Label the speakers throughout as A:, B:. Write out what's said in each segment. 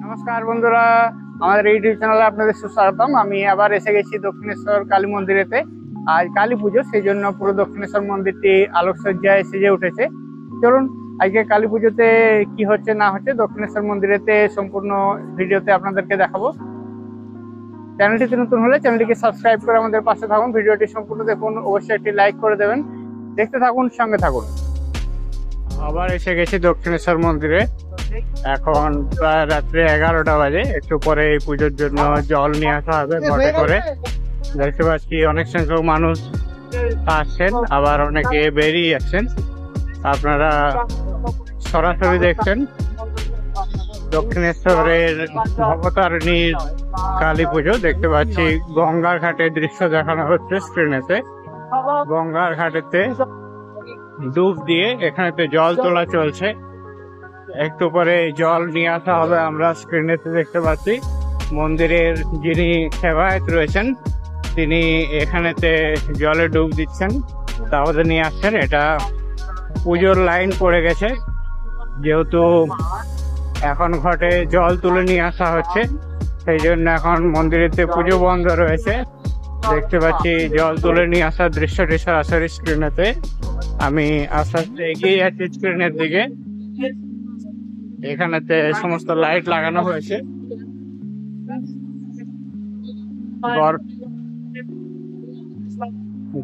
A: নমস্কার বন্ধুরা, আমাদের ইউটিউব চ্যানেলে আপনাদের সুস্বাগতম। আমি আবার এসে গেছি দক্ষিণেশ্বর কালী মন্দিরেতে। আজ কালী পুজো, সেই জন্য পুরো দক্ষিণেশ্বর মন্দিরটি আলোকসজ্জায় সেজে উঠেছে। চলুন আজকে কালী পুজোতে কি হচ্ছে না হচ্ছে দক্ষিণেশ্বর মন্দিরেতে সম্পূর্ণ ভিডিওতে আপনাদেরকে দেখাবো। চ্যানেলটিতে নতুন হলে চ্যানেলটিকে সাবস্ক্রাইব করে আমাদের পাশে থাকুন, ভিডিওটি সম্পূর্ণ দেখুন, অবশ্যই একটি লাইক করে দেবেন। দেখতে থাকুন, সঙ্গে থাকুন। আবার এসে গেছি দক্ষিণেশ্বর মন্দিরে। এখন প্রায় রাত্রে 11টা বাজে। একটু পরে এই পুজোর জন্য জল নিয়ে আসা হবে ঘটে করে। দেখতে পাচ্ছি অনেক সংখ্যক মানুষ আসছেন, আবার অনেকে বেরিয়ে যাচ্ছেন। আপনারা সরাসরি দেখছেন দক্ষিণেশ্বরের ভবতারিণীর কালী পুজো। দেখতে পাচ্ছি গঙ্গার ঘাটের দৃশ্য দেখানো হচ্ছে স্ক্রিনেতে। গঙ্গার ঘাটেতে ডুব দিয়ে এখানেতে জল তোলা চলছে। একটু পরে জল নিয়ে আসা হবে। আমরা স্ক্রিনেতে দেখতে পাচ্ছি মন্দিরের যিনি সেবায়েত রয়েছেন তিনি এখানেতে জলে ডুব দিচ্ছেন, তাহলে নিয়ে আসছেন। এটা পুজোর লাইন পড়ে গেছে, যেহেতু এখন ঘটে জল তুলে নিয়ে আসা হচ্ছে, সেই জন্য এখন মন্দিরেতে পুজো বন্ধ রয়েছে। দেখতে পাচ্ছি জল তুলে নিয়ে আসার দৃশ্যটি সরাসরি স্ক্রিনেতে। আমি আস্তে আস্তে এগিয়ে যাচ্ছি স্ক্রিনের দিকে। এখানেতে সমস্ত লাইট লাগানো হয়েছে।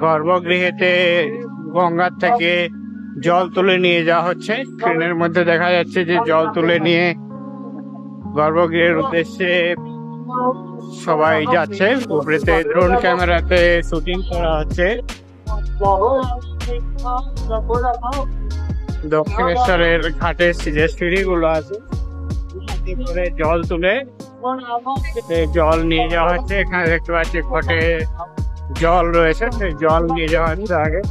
A: গর্ভগৃহেতে গঙ্গার থেকে জল তুলে নিয়ে যাওয়া হচ্ছে। স্ক্রিনের মধ্যে দেখা যাচ্ছে যে জল তুলে নিয়ে গর্ভগৃহের উদ্দেশ্যে সবাই যাচ্ছে। উপরেতে ড্রোন ক্যামেরাতে শুটিং করা হচ্ছে। দক্ষিণেশ্বরের ঘাটের যে সিঁড়িগুলো আছে জল তুলে জল নিয়ে যাওয়া হচ্ছে। এখানে দেখতে পাচ্ছি ঘটে জল রয়েছে, সেই জল নিয়ে যাওয়া হচ্ছে আগে।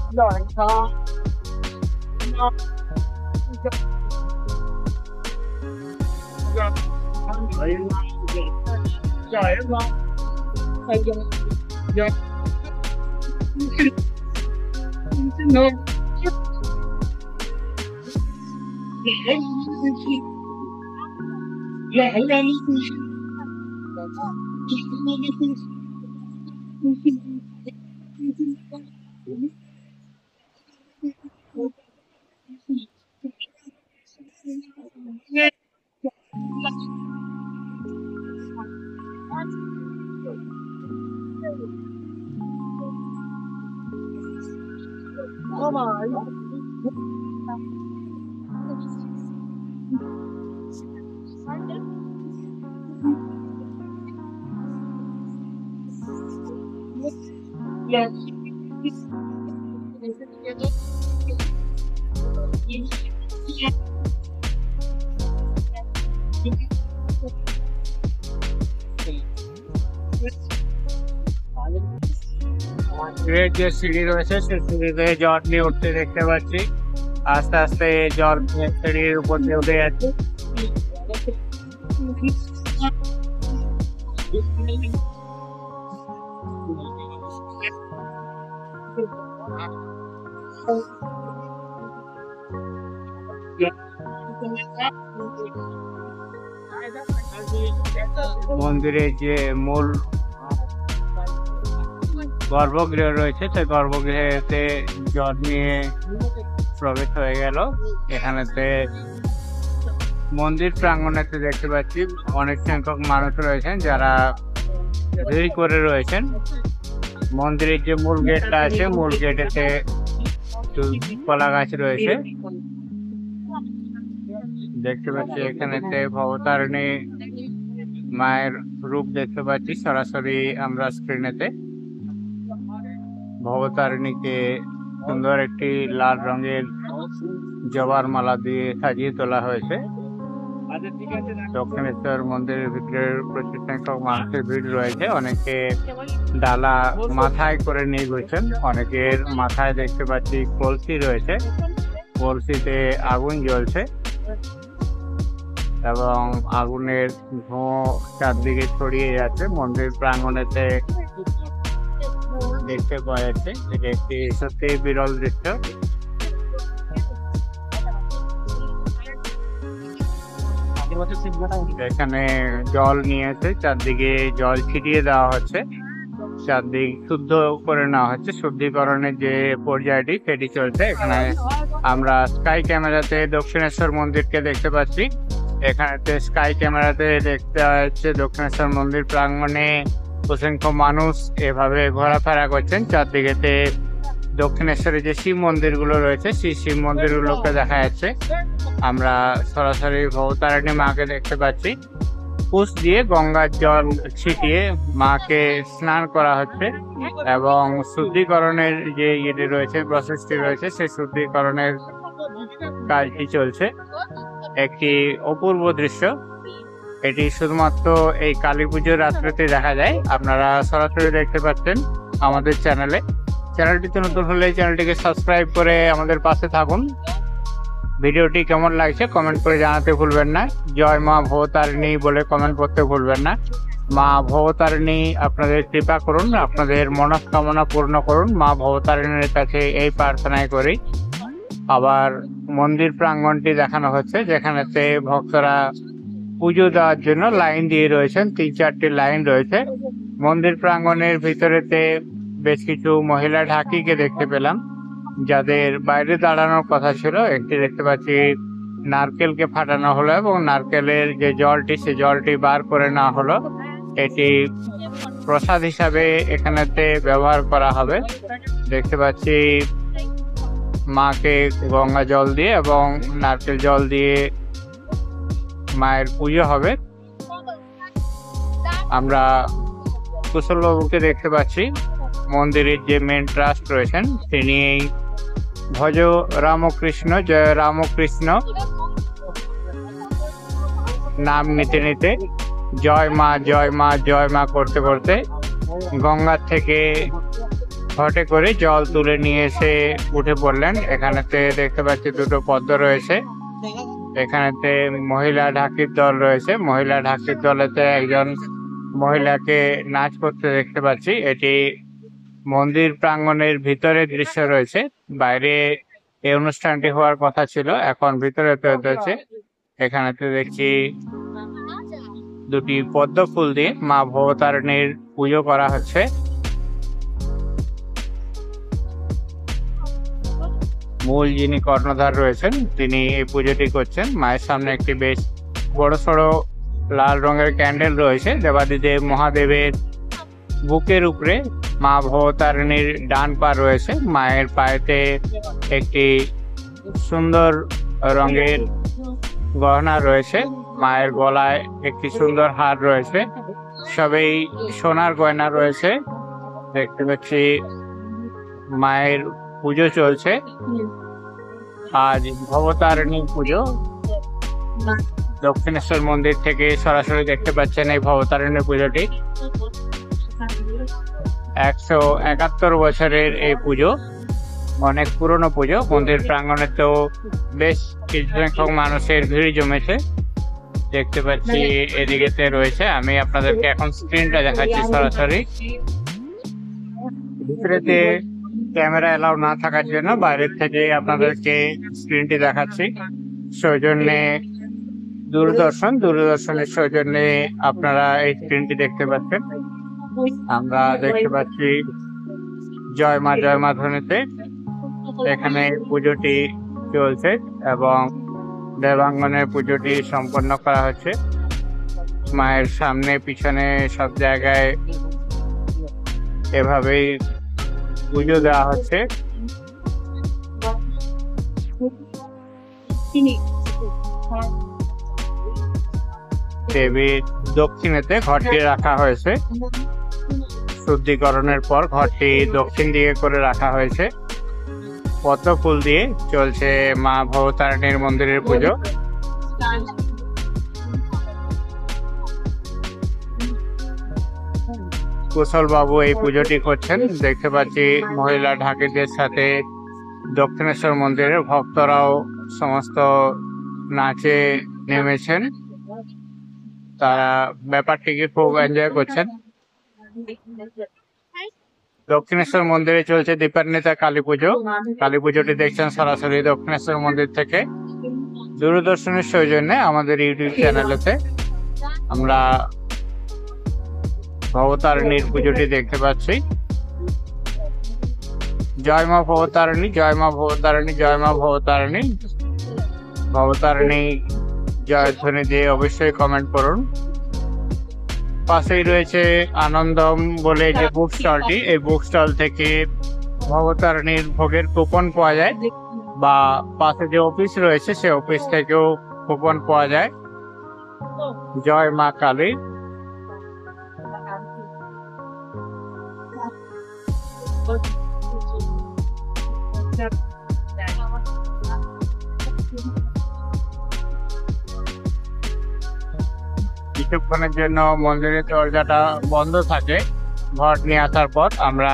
A: যে সিঁড়ি রয়েছে সেই সিঁড়িতে জল নিয়ে উঠতে দেখতে পাচ্ছি। আস্তে আস্তে জল সিঁড়ির উপর দিয়ে উঠে যাচ্ছে। মন্দিরের যে মূল গর্ভগৃহ রয়েছে সেই গর্ভগৃহেতে জল নিয়ে প্রবেশ হয়ে গেল। এখানেতে মন্দির প্রাঙ্গণেতে দেখতে পাচ্ছি অনেক সংখ্যক মানুষ রয়েছেন যারা ভিড় করে রয়েছেন। মন্দিরের যে মূল গেটটা আছে মূল গেটেতে কলা গাছ রয়েছে। দেখতে পাচ্ছি এখানেতে ভবতারিণী মায়ের রূপ দেখতে পাচ্ছি সরাসরি আমরা স্ক্রিনেতে। ভবতারিণীকে সুন্দর একটি লাল রঙের জবার মালা দিয়ে সাজিয়ে তোলা হয়েছে। দক্ষিণেশ্বর মন্দিরের ভিতরে প্রচুর সংখ্যক মানুষের ভিড় রয়েছে। অনেকে ডালা মাথায় করে নিয়ে গেছেন, অনেকের মাথায় দেখতে পাচ্ছি কলসি রয়েছে, কলসিতে আগুন জ্বলছে এবং আগুনের ধোঁয়া চারদিকে ছড়িয়ে যাচ্ছে। মন্দির প্রাঙ্গণেতে দেখতে পাওয়া যাচ্ছে, এটি একটি সত্যি বিরল দৃশ্য। এখানে জল নিয়েছে, চারদিকে জল ছিটিয়ে দেওয়া হচ্ছে, চারদিক শুদ্ধ করে নেওয়া হচ্ছে। শুদ্ধিকরণের যে পর্যায়টি সেটি চলছে। এখানে আমরা স্কাই ক্যামেরাতে দক্ষিণেশ্বর মন্দিরকে দেখতে পাচ্ছি। এখানেতে স্কাই ক্যামেরাতে দেখতে হচ্ছে দক্ষিণেশ্বর মন্দির প্রাঙ্গণে অসংখ্য মানুষ এভাবে ঘোরাফেরা করছেন। চারদিকেতে দক্ষিণেশ্বরে যে শিব মন্দিরগুলো রয়েছে সেই শিব মন্দিরগুলোকে দেখা যাচ্ছে। আমরা সরাসরি ভবতারিণী মাকে দেখতে পাচ্ছি। কুশ দিয়ে গঙ্গার জল ছিটিয়ে মাকে স্নান করা হচ্ছে এবং শুদ্ধিকরণের যে ইয়েটি রয়েছে, প্রসেসটি রয়েছে, সেই শুদ্ধিকরণের কাজটি চলছে। একটি অপূর্ব দৃশ্য। এটি শুধুমাত্র এই কালী পুজোর রাত্রিতে দেখা যায়। আপনারা সরাসরি দেখতে পাচ্ছেন আমাদের চ্যানেলটিতে নতুন হলে চ্যানেলটিকে সাবস্ক্রাইব করে আমাদের পাশে থাকুন। ভিডিওটি কেমন লাগছে কমেন্ট করে জানাতে ভুলবেন না। জয় মা ভবতারিণী বলে কমেন্ট করতে ভুলবেন না। মা ভবতারিণী আপনাদের কৃপা করুন, আপনাদের মনস্কামনা পূর্ণ করুন। মা ভবতারিণীর কাছে এই প্রার্থনাই করি। আবার মন্দির প্রাঙ্গণটি দেখানো হচ্ছে, যেখানেতে ভক্তরা পুজো দেওয়ার জন্য লাইন দিয়ে রয়েছেন। 3-4টি লাইন রয়েছে। মন্দির প্রাঙ্গণের ভিতরেতে বেশ কিছু মহিলা ঢাকিকে দেখতে পেলাম, যাদের বাইরে দাঁড়ানোর কথা ছিল। একটি দেখতে পাচ্ছি নারকেলকে ফাটানো হলো এবং নারকেলের যে জলটি, সে জলটি বার করে নেওয়া হলো। এটি প্রসাদ হিসাবে এখানেতে ব্যবহার করা হবে। দেখতে পাচ্ছি মাকে গঙ্গা জল দিয়ে এবং নারকেল জল দিয়ে মায়ের পুজো হবে। আমরা কুশলবাবুকে দেখতে পাচ্ছি, মন্দিরের যে মেন ট্রাস্ট রয়েছেন তিনি। ভজ রামকৃষ্ণ, জয় রামকৃষ্ণ নাম নিতে নিতে জয় মা জয় মা জয় মা করতে করতে গঙ্গার থেকে ঘটে করে জল তুলে নিয়ে এসে উঠে পড়লেন। এখানেতে দেখতে পাচ্ছি দুটো পদ্ম রয়েছে। এখানেতে মহিলা ঢাকির দল রয়েছে। মহিলা ঢাকির দলেতে একজন মহিলাকে নাচ করতে দেখতে পাচ্ছি। এটি মন্দির প্রাঙ্গণের ভিতরে দৃশ্য রয়েছে। বাইরে এই অনুষ্ঠানটি হওয়ার কথা ছিল, এখন ভিতরে হয়েছে। এখানেতে দেখছি দুটি পদ্ম ফুল দিয়ে মা ভবতারিণীর পুজো করা হচ্ছে। মূল যিনি কর্ণধার রয়েছেন তিনি এই পুজোটি করছেন। মায়ের সামনে একটি বেশ বড় সড়ো লাল রঙের ক্যান্ডেল রয়েছে। দেবাদিদেব মহাদেবের বুকের উপরে মা ভবতারিণীর ডান পা রয়েছে। মায়ের পায়েতে একটি সুন্দর রঙের গহনা রয়েছে। মায়ের গলায় একটি সুন্দর হার রয়েছে। সবেই সোনার গয়না রয়েছে। দেখতে পাচ্ছি মায়ের পুজো চলছে। আজ ভবতারিণী পুজো। দক্ষিণেশ্বর মন্দির থেকে সরাসরি দেখতে পাচ্ছেন এই ভবতারিণী পুজোটি। 171 বছরের এই পুজো, অনেক পুরনো পুজো। মন্দির প্রাঙ্গণে তো বেশ কিছু সংখ্যক মানুষের ভিড় জমেছে। দেখতে পাচ্ছি এদিকেতে রয়েছে। আমি আপনাদেরকে এখন স্ক্রিনটা দেখাচ্ছি সরাসরি। ভিতরেতে ক্যামেরা এলাও না থাকার জন্য বাইরের থেকে আপনাদেরকে স্ক্রিনটি দেখাচ্ছি। সৌজন্যে দূরদর্শনের সৌজন্যে আপনারা এই স্ক্রিনটি দেখতে পাচ্ছেন। আমরা দেখতে পাচ্ছি জয় মা ধ্বনিতে এখানে পুজোটি চলছে এবং দেবাঙ্গনের পুজোটি সম্পন্ন করা হচ্ছে। মায়ের সামনে পিছনে সব জায়গায় এভাবেই পুজো দেওয়া হচ্ছে। দেবীর দক্ষিণেতে ঘরটি রাখা হয়েছে। শুদ্ধিকরণের পর ঘরটি দক্ষিণ দিকে করে রাখা হয়েছে। পদ্ম ফুল দিয়ে চলছে মা ভবতারিণীর মন্দিরের পুজো। কুশল বাবু এই পুজোটি করছেন। দেখতে পাচ্ছি মহিলা ঢাকিদের সাথে দক্ষিণেশ্বর মন্দিরের ভক্তরাও সমস্ত নাচে নেমেছেন। তারা ব্যাপারটিকে খুব এনজয় করছেন। দক্ষিণেশ্বর মন্দিরে চলছে দীপান্বিতা কালী পুজো। কালী পুজোটি দেখছেন সরাসরি দক্ষিণেশ্বর মন্দির থেকে। দূরদর্শনের সৌজন্যে আমাদের ইউটিউব চ্যানেলেতে আমরা ভবতারিণীর পুজোটি দেখতে পাচ্ছি। জয় মা ভবতারিণী, জয় মা ভবতারিণী, জয় মা ভবতারিণী। ভবতারিণী জয়ধ্বনি দিয়ে অবশ্যই কমেন্ট করুন। পাশেই রয়েছে আনন্দম বলে যে বুক স্টলটি, এই বুক স্টল থেকে ভবতারিণীর ভোগের কুপন পাওয়া যায়, বা পাশে যে অফিস রয়েছে সে অফিস থেকেও কুপন পাওয়া যায়। জয় মা কালী। কিছুক্ষণের জন্য মন্দিরের দরজাটা বন্ধ থাকে ঘট নিয়ে আসার পর। আমরা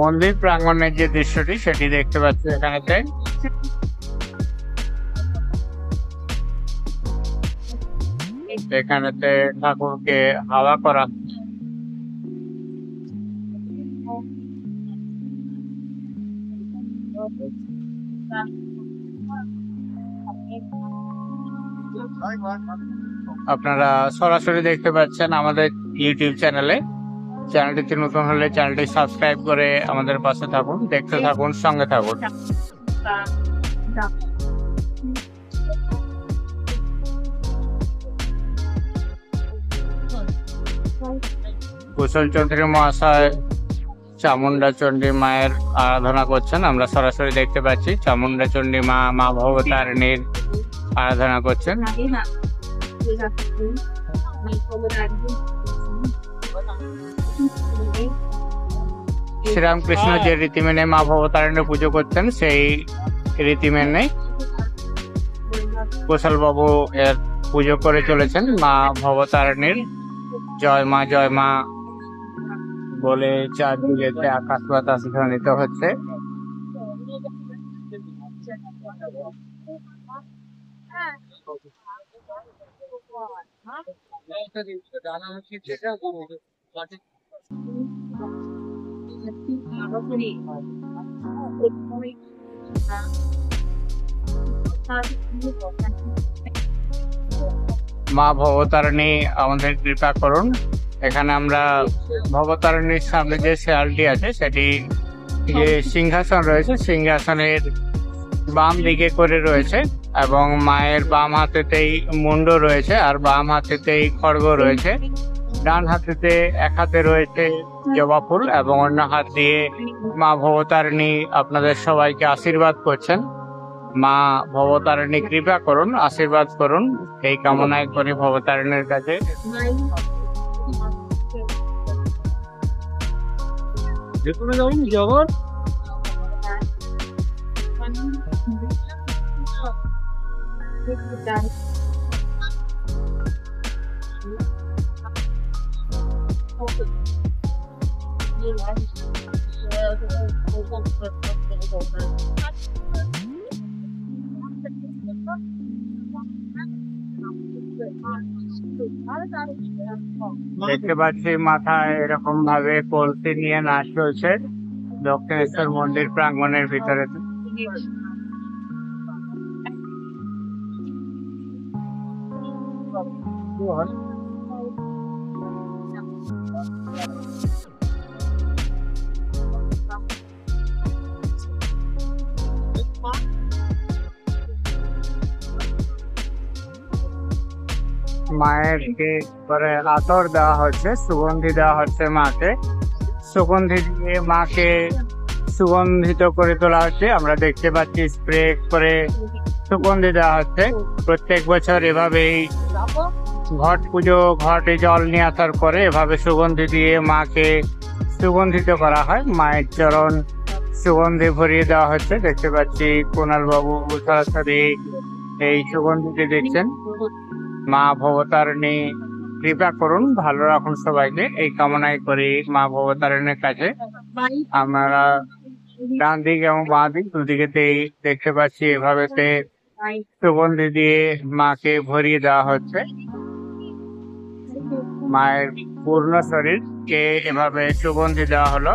A: মন্দির প্রাঙ্গণের যে দৃশ্যটি সেটি দেখতে পাচ্ছি এখানেতে। এখানেতে ঠাকুরকে হাওয়া করা আপনারা সরাসরি দেখতে পাচ্ছেন আমাদের ইউটিউব চ্যানেলে। চ্যানেলটিতে নতুন হলে চ্যানেলটি সাবস্ক্রাইব করে আমাদের পাশে থাকুন, দেখতে থাকুন, সঙ্গে থাকুন। কুশল চৌধুরী মহাশয় চামুন্ডা চণ্ডী মায়ের আরাধনা করছেন, আমরা সরাসরি দেখতে পাচ্ছি। চামুন্ডা চণ্ডী মা, মা ভবতারিণীর আরাধনা করছেন। শ্রীরামকৃষ্ণ যে রীতি মেনে মা ভবতারিণীর পুজো করছেন সেই রীতি মেনে কুশল বাবু এর পুজো করে চলেছেন। মা ভবতারিণীর জয় মা, জয় মা বলে চারদিকে আকাশ বাতাস ধ্বনিত হচ্ছে। মা ভবতারিণী আমাদের কৃপা করুন। এখানে আমরা ভবতারিণীর সামনে যে শেয়ালটি আছে সেটি যে সিংহাসন রয়েছে, সিংহাসনের বাম দিকে করে রয়েছে এবং মায়ের বাম হাতেতেই মুন্ড রয়েছে আর বাম হাতেতেই খড়গ রয়েছে। ডান হাতেতে এক হাতে রয়েছে জবা ফুল এবং অন্য হাত দিয়ে মা ভবতারিণী আপনাদের সবাইকে আশীর্বাদ করছেন। মা ভবতারিণী কৃপা করুন, আশীর্বাদ করুন, এই কামনায় করি ভবতারিণীর কাছে। জগৎ দেখতে পাচ্ছি মাথায় এরকম ভাবে কলসি নিয়ে নাচ চলছে দক্ষিণেশ্বর মন্দির প্রাঙ্গণের ভিতরে। মায়েরকে পরে আতর দেওয়া হচ্ছে, সুগন্ধি দেওয়া হচ্ছে মাকে। সুগন্ধি দিয়ে মাকে সুগন্ধিত করে তোলা হচ্ছে। আমরা দেখতে পাচ্ছি স্প্রে করে সুগন্ধি দেওয়া হচ্ছে। প্রত্যেক বছর এভাবেই ঘট পুজো, ঘটে জল নিয়ে আসার পরে এভাবে সুগন্ধি দিয়ে মাকে সুগন্ধিত করা হয়। মায়ের চরণ সুগন্ধি ভরিয়ে দেওয়া হচ্ছে। দেখতে পাচ্ছি কুণাল বাবু সরাসরি এই সুগন্ধিটি দেখছেন। মা ভবতারিণী কৃপা করুন, ভালো রাখুন সবাইকে, এই কামনাই করি মা ভবতারিণীর কাছে। আমরা ডান দিক এবং বাঁ দিক দুদিকেতেই দেখতে পাচ্ছি এভাবেতে সুগন্ধি দিয়ে মাকে ভরিয়ে দেওয়া হচ্ছে। মায়ের পূর্ণ শরীরকে এভাবে সুগন্ধি দেওয়া হলো।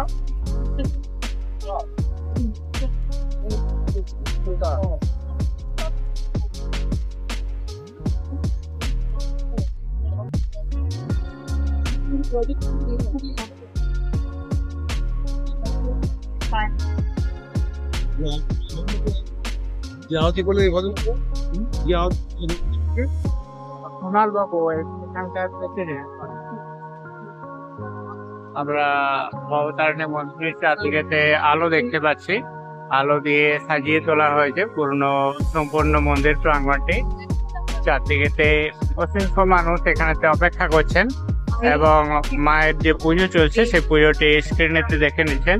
A: সোনাল বাবু এখানকার প্রেসিডেন্ট। আমরা ভবতারিণী মন্দিরের চারদিকেতে আলো দেখতে পাচ্ছি, আলো দিয়ে সাজিয়ে তোলা হয়েছে সম্পূর্ণ মন্দির প্রাঙ্গণটি। চারদিকেতে অসংখ্য মানুষ এখানেতে অপেক্ষা করছেন এবং মায়ের যে পুজো চলছে সেই পুজোটি স্ক্রিনেতে দেখে নিচ্ছেন।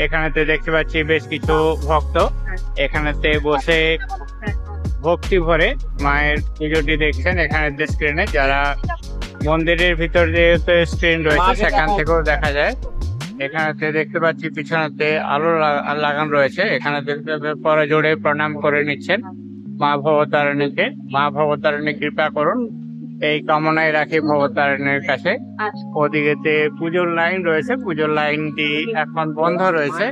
A: এখানেতে দেখতে পাচ্ছি বেশ কিছু ভক্ত এখানেতে বসে ভক্তি ভরে মায়ের পুজোটি দেখছেন। এখানে স্ক্রিনে যারা মন্দিরের ভিতর যে স্ক্রিন রয়েছে সেখান থেকেও দেখা যায়। এখানেতে দেখতে পাচ্ছি পিছনেতে আলো লাগানো রয়েছে। এখানে পরে জোরে প্রণাম করে নিচ্ছেন মা ভবতারিণীকে। মা ভবতারিণী কৃপা করুন এই কামনায় রাখি ভবতারিণীর কাছে। ওদিকেতে পুজোর লাইন রয়েছে, পুজোর লাইনটি এখন বন্ধ রয়েছে,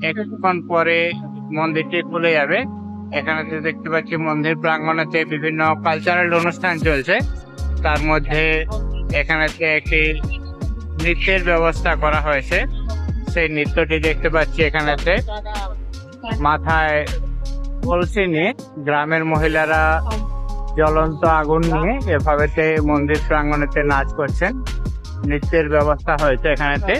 A: একটুক্ষণ পরে মন্দিরটি খুলে যাবে। এখানে দেখতে পাচ্ছি মন্দির প্রাঙ্গণেতে বিভিন্ন কালচারাল অনুষ্ঠান চলছে, তার মধ্যে এখানে একটি নৃত্যের ব্যবস্থা করা হয়েছে। সেই নৃত্যটি দেখতে পাচ্ছি এখানেতে মাথায় কলসি নিয়ে গ্রামের মহিলারা জ্বলন্ত আগুন নিয়ে এভাবে মন্দির প্রাঙ্গণেতে নাচ করছেন। নৃত্যের ব্যবস্থা হয়েছে এখানেতে।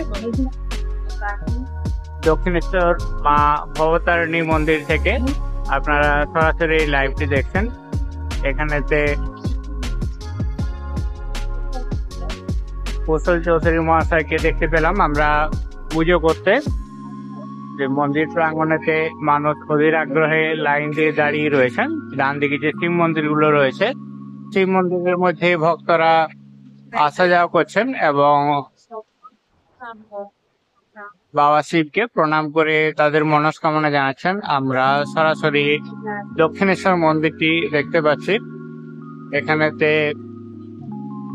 A: দক্ষিণেশ্বর মা ভবতারিণী মন্দির থেকে আপনারা সরাসরি লাইভটি দেখছেন। এখানেতে কৌশল চৌধুরী মহাশয়কে দেখতে পেলাম আমরা পুজো করতে। যে মন্দির প্রাঙ্গণেতে মানুষ অধীর আগ্রহে লাইন দিয়ে দাঁড়িয়ে রয়েছেন। ডান দিকে যে শিব মন্দিরগুলো রয়েছে শিব মন্দিরের মধ্যে ভক্তরা আসা যাওয়া করছেন এবং বাবা শিবকে প্রণাম করে তাদের মনস্কামনা জানাচ্ছেন। আমরা সরাসরি দক্ষিণেশ্বর মন্দিরটি দেখতে পাচ্ছি। এখানেতে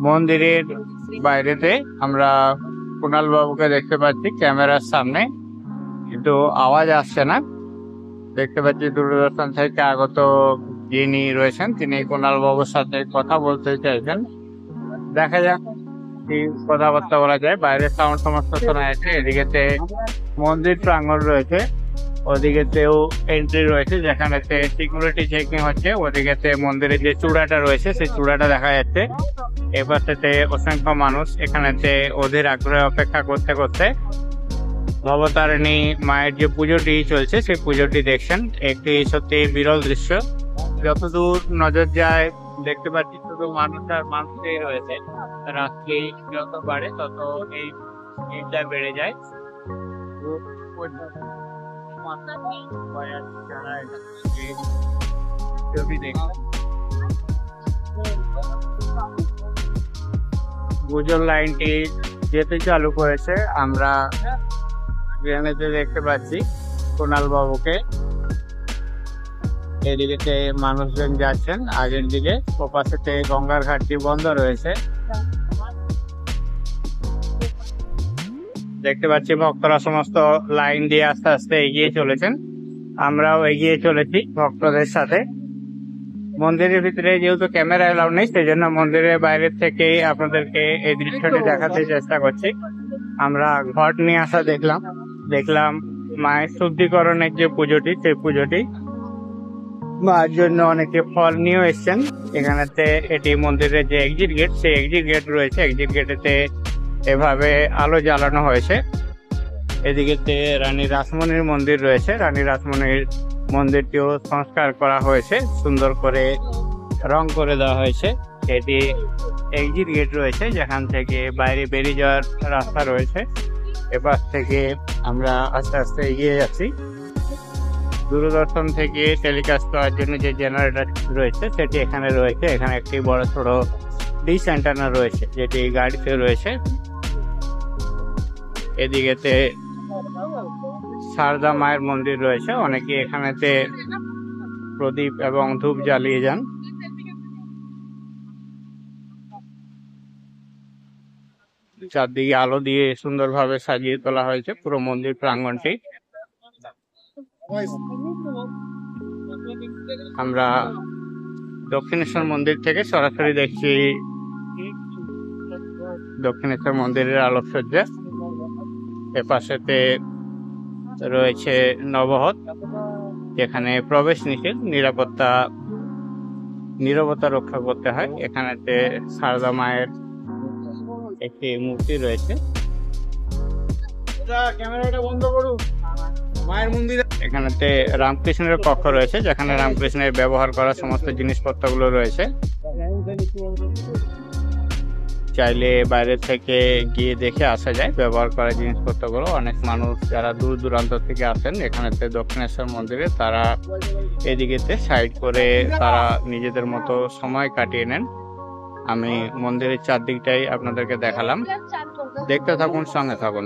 A: মন্দিরের বাইরেতে আমরা কুণাল বাবুকে দেখতে পাচ্ছি ক্যামেরার সামনে, কিন্তু আওয়াজ আসছে না। দেখতে পাচ্ছি দূরদর্শন থেকে আগত যিনি রয়েছেন তিনি কুণাল বাবুর সাথে কথা বলতে চাইছেন। দেখা যাক কি কথাবার্তা বলা যায়। বাইরের সাউন্ড সমস্ত শোনা যাচ্ছে। এদিকেতে মন্দির প্রাঙ্গণ রয়েছে, ওদিকেতেও এন্ট্রি রয়েছে যেখানেতে সিকিউরিটি চেকিং হচ্ছে। ওদিকেতে মন্দিরের যে চূড়াটা রয়েছে সেই চূড়াটা দেখা যাচ্ছে। এপাশেতে অসংখ্য মানুষ এখানেতে অধীর আগ্রহে অপেক্ষা করতে করতে ভবতারিণী মায়ের যে পুজোটি চলছে সেই পুজোটি দেখছেন। একটি সত্যি বিরল দৃশ্য। যতদূর নজর যায় দেখতে পাচ্ছি শুধু মানুষ আর মানুষই রয়েছে। রাত্রি যত বাড়ে তত এই ভিড়টা বেড়ে যায়। পুজোর লাইনটি যেতে চালু করেছে। আমরা দেখতে পাচ্ছি কুণাল বাবুকে। এদিকে মানুষজন যাচ্ছেন আগের দিকে, ওপাশে গঙ্গার ঘাটটি বন্ধ রয়েছে। দেখতে পাচ্ছি ভক্তরা সমস্ত লাইন দিয়ে আস্তে আস্তে এগিয়ে চলেছেন। আমরাও এগিয়ে চলেছি ভক্তদের সাথে। মন্দিরের ভিতরে যেহেতু ক্যামেরা এলাও নেই সেই জন্য মন্দিরের বাইরে থেকেই আপনাদেরকে এই দৃশ্যটি দেখাতে চেষ্টা করছি। আমরা ঘট নিয়ে আসা দেখলাম মায়ের শুদ্ধিকরণের যে পুজোটি সেই পুজোটি মায়ের জন্য অনেকে ফল নিয়েও এসছেন। এখানেতে এটি মন্দিরের যে এক্সিট গেট সেই এক্সিট গেট রয়েছে। এক্সিট গেটেতে এভাবে আলো জ্বালানো হয়েছে। এদিকেতে রানী রাসমণির মন্দির রয়েছে। রানী রাসমণির মন্দিরটিও সংস্কার করা হয়েছে, সুন্দর করে রং করে দেওয়া হয়েছে। এটি এক্সিট গেট রয়েছে যেখান থেকে বাইরে বেরিয়ে যাওয়ার রাস্তা রয়েছে। এপাশ থেকে আমরা আস্তে আস্তে এগিয়ে যাচ্ছি। দূরদর্শন থেকে টেলিকাস্ট করার জন্য যে জেনারেটর রয়েছে সেটি এখানে রয়েছে। এখানে একটি বড় ছোট ডিশ অ্যান্টেনা রয়েছে যেটি গাড়িতে রয়েছে। এদিকেতে শারদা মায়ের মন্দির রয়েছে। অনেকে এখানেতে প্রদীপ এবং ধূপ জ্বালিয়ে যান। চারদিকে আলো দিয়ে সুন্দরভাবে সাজিয়ে তোলা হয়েছে পুরো মন্দির প্রাঙ্গণটি। আমরা দক্ষিণেশ্বর মন্দির থেকে সরাসরি দেখছি দক্ষিণেশ্বর মন্দিরের আলোকসজ্জা। এপাশেতে রয়েছে নবহত, যেখানে প্রবেশ নিষেধ, নীরবতা রক্ষা করতে হয়। এখানেতে সারদা মায়ের একটি মূর্তি রয়েছে। ক্যামেরাটা বন্ধ করুন। মায়ের মন্দির এখানেতে রামকৃষ্ণের কক্ষ রয়েছে, যেখানে রামকৃষ্ণের ব্যবহার করা সমস্ত জিনিসপত্রগুলো রয়েছে। চাইলে বাইরে থেকে গিয়ে দেখে আসা যায় ব্যবহার করা জিনিসপত্রগুলো। অনেক মানুষ যারা দূর দূরান্ত থেকে আসেন এখানেতে দক্ষিণেশ্বর মন্দিরে, তারা এদিকেতে সাইড করে তারা নিজেদের মতো সময় কাটিয়ে নেন। আমি মন্দিরের চারদিকটাই আপনাদেরকে দেখালাম, দেখতে থাকুন, সঙ্গে থাকুন।